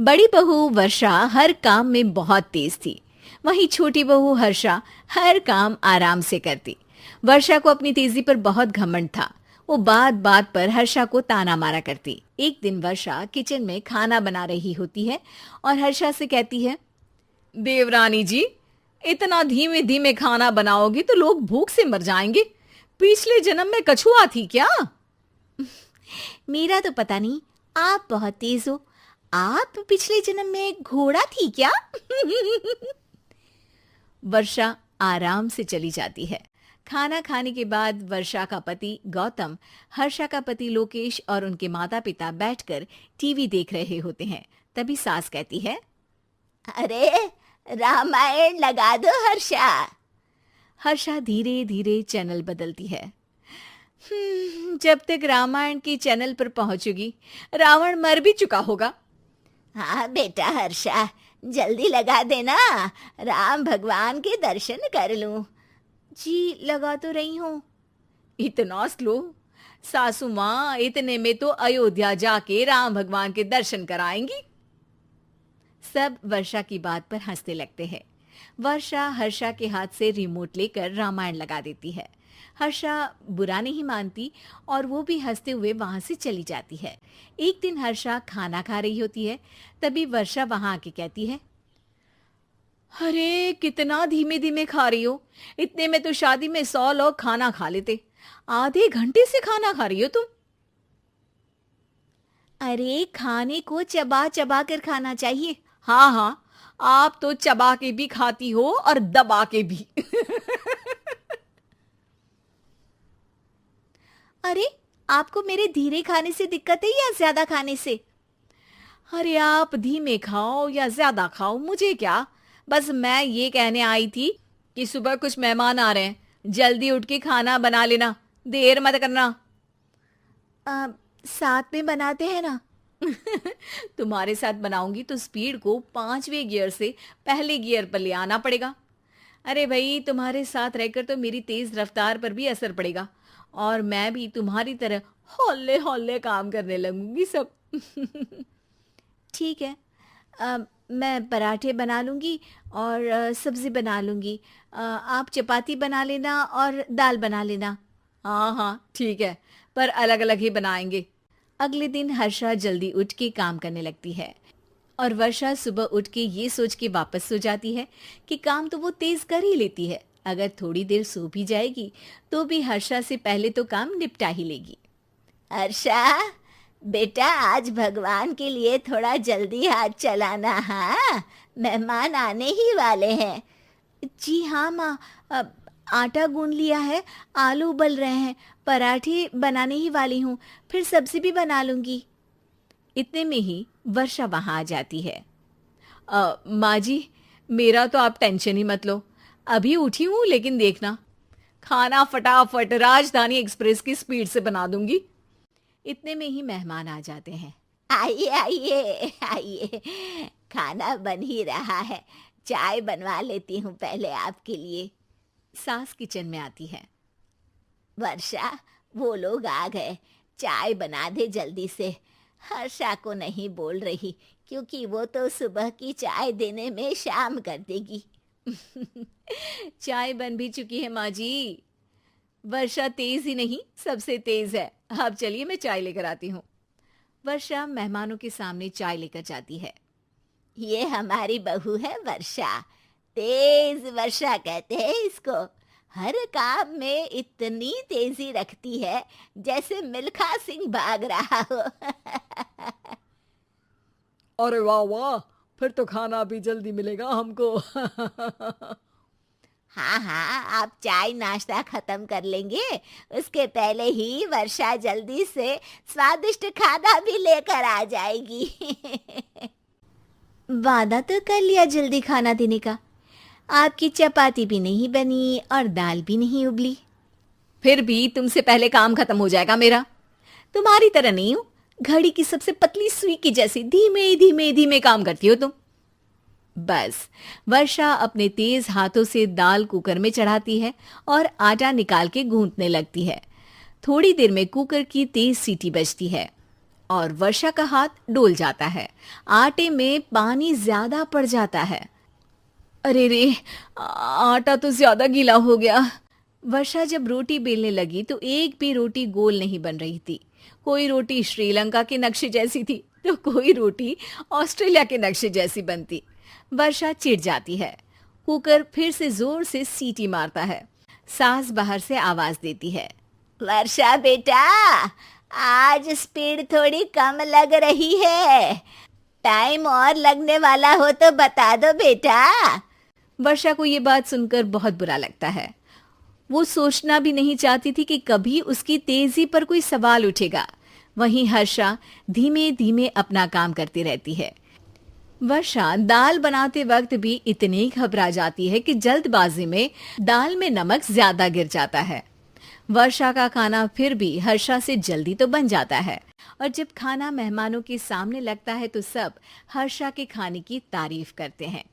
बड़ी बहू वर्षा हर काम में बहुत तेज थी। वहीं छोटी बहू हर्षा हर काम आराम से करती। वर्षा को अपनी तेजी पर बहुत घमंड था। वो बात बात पर हर्षा को ताना मारा करती। एक दिन वर्षा किचन में खाना बना रही होती है और हर्षा से कहती है, देवरानी जी, इतना धीमे धीमे खाना बनाओगी तो लोग भूख से मर जाएंगे। पिछले जन्म में कछुआ थी क्या? मेरा तो पता नहीं, आप बहुत तेज हो। आप पिछले जन्म में घोड़ा थी क्या? वर्षा आराम से चली जाती है। खाना खाने के बाद वर्षा का पति गौतम, हर्षा का पति लोकेश और उनके माता पिता बैठकर टीवी देख रहे होते हैं। तभी सास कहती है, अरे रामायण लगा दो हर्षा। हर्षा धीरे धीरे चैनल बदलती है। जब तक रामायण की चैनल पर पहुंचेगी रावण मर भी चुका होगा। हाँ बेटा हर्षा, जल्दी लगा देना, राम भगवान के दर्शन कर लूं। जी लगा तो रही हूँ। इतना स्लो? सासू माँ इतने में तो अयोध्या जाके राम भगवान के दर्शन कराएंगी। सब वर्षा की बात पर हंसने लगते हैं। वर्षा हर्षा के हाथ से रिमोट लेकर रामायण लगा देती है। हर्षा बुरा नहीं मानती और वो भी हंसते हुए वहां से चली जाती है। एक दिन हर्षा खाना खा रही होती है। तभी वर्षा वहां आके कहती है, अरे कितना धीमे धीमे खा रही हो। इतने में तो शादी में 100 लोग खाना खा लेते। आधे घंटे से खाना खा रही हो तुम। अरे खाने को चबा चबा कर खाना चाहिए। हाँ हाँ, आप तो चबा के भी खाती हो और दबा के भी। अरे आपको मेरे धीरे खाने से दिक्कत है या ज्यादा खाने से? अरे आप धीमे खाओ या ज्यादा खाओ मुझे क्या। बस मैं ये कहने आई थी कि सुबह कुछ मेहमान आ रहे हैं, जल्दी उठ के खाना बना लेना, देर मत करना। साथ में बनाते हैं ना। तुम्हारे साथ बनाऊंगी तो स्पीड को 5वें गियर से पहले गियर पर ले आना पड़ेगा। अरे भाई, तुम्हारे साथ रहकर तो मेरी तेज रफ्तार पर भी असर पड़ेगा और मैं भी तुम्हारी तरह हौले हौले काम करने लगूंगी सब। ठीक है, मैं पराठे बना लूँगी और सब्ज़ी बना लूँगी। आप चपाती बना लेना और दाल बना लेना। हाँ हाँ ठीक है, पर अलग अलग ही बनाएंगे। अगले दिन हर्षा जल्दी उठ के काम करने लगती है और वर्षा सुबह उठ के ये सोच के वापस सो जाती है कि काम तो वो तेज कर ही लेती है। अगर थोड़ी देर सो भी जाएगी तो भी हर्षा से पहले तो काम निपटा ही लेगी। हर्षा बेटा, आज भगवान के लिए थोड़ा जल्दी हाथ चलाना। हाँ, मेहमान आने ही वाले हैं। जी हाँ माँ, आटा गूंद लिया है, आलू उबल रहे हैं, पराठे बनाने ही वाली हूँ, फिर सब्जी भी बना लूँगी। इतने में ही वर्षा वहाँ आ जाती है। माँ जी, मेरा तो आप टेंशन ही मत लो, अभी उठी हूँ, लेकिन देखना खाना फटाफट राजधानी एक्सप्रेस की स्पीड से बना दूंगी। इतने में ही मेहमान आ जाते हैं। आइए आइए आइए, खाना बन ही रहा है, चाय बनवा लेती हूँ पहले आपके लिए। सास किचन में आती है। वर्षा, वो लोग आ गए, चाय बना दे जल्दी से। हर्षा को नहीं बोल रही क्योंकि वो तो सुबह की चाय देने में शाम कर देगी। चाय बन भी चुकी है माँ जी। वर्षा तेज ही नहीं, सबसे तेज है। अब चलिए मैं चाय लेकर आती हूँ। वर्षा मेहमानों के सामने चाय लेकर जाती है। ये हमारी बहू है वर्षा, तेज वर्षा कहते हैं इसको। हर काम में इतनी तेजी रखती है जैसे मिल्खा सिंह भाग रहा हो। अरे वाह वाह, फिर तो खाना भी जल्दी मिलेगा हमको। हाँ हाँ, आप चाय नाश्ता खत्म कर लेंगे, उसके पहले ही वर्षा जल्दी से स्वादिष्ट खाना भी लेकर आ जाएगी। वादा तो कर लिया जल्दी खाना देने का। आपकी चपाती भी नहीं बनी और दाल भी नहीं उबली। फिर भी तुमसे पहले काम खत्म हो जाएगा मेरा। तुम्हारी तरह नहीं हूं, घड़ी की सबसे पतली सुई की जैसी धीमे धीमे धीमे काम करती हो तुम। बस वर्षा अपने तेज हाथों से दाल कुकर में चढ़ाती है और आटा निकाल के गूंथने लगती है। थोड़ी देर में कुकर की तेज सीटी बजती है और वर्षा का हाथ डोल जाता है। आटे में पानी ज्यादा पड़ जाता है। अरे रे, आटा तो ज्यादा गीला हो गया। वर्षा जब रोटी बेलने लगी तो एक भी रोटी गोल नहीं बन रही थी। कोई रोटी श्रीलंका के नक्शे जैसी थी तो कोई रोटी ऑस्ट्रेलिया के नक्शे जैसी बनती। वर्षा चिढ़ जाती है। कुकर फिर से जोर से सीटी मारता है। सास बाहर से आवाज देती है, वर्षा बेटा, आज स्पीड थोड़ी कम लग रही है। टाइम और लगने वाला हो तो बता दो बेटा। वर्षा को ये बात सुनकर बहुत बुरा लगता है। वो सोचना भी नहीं चाहती थी कि कभी उसकी तेजी पर कोई सवाल उठेगा। वहीं हर्षा धीमे धीमे अपना काम करती रहती है। वर्षा दाल बनाते वक्त भी इतनी घबरा जाती है कि जल्दबाजी में दाल में नमक ज्यादा गिर जाता है। वर्षा का खाना फिर भी हर्षा से जल्दी तो बन जाता है और जब खाना मेहमानों के सामने लगता है तो सब हर्षा के खाने की तारीफ करते हैं।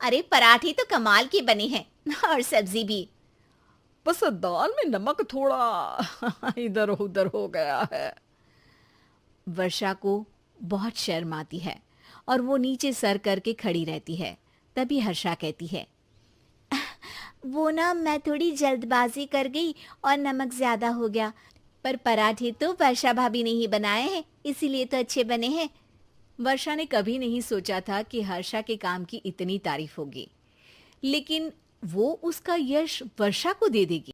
अरे पराठी तो कमाल की बनी है और सब्जी भी। बस दाल में नमक थोड़ा इधर उधर हो गया है। वर्षा को बहुत शर्म आती है और वो नीचे सर करके खड़ी रहती है। तभी हर्षा कहती है, वो ना मैं थोड़ी जल्दबाजी कर गई और नमक ज्यादा हो गया, पर पराठे तो वर्षा भाभी ने ही बनाए हैं, इसीलिए तो अच्छे बने हैं। वर्षा ने कभी नहीं सोचा था कि हर्षा के काम की इतनी तारीफ होगी, लेकिन वो उसका यश वर्षा को दे देगी।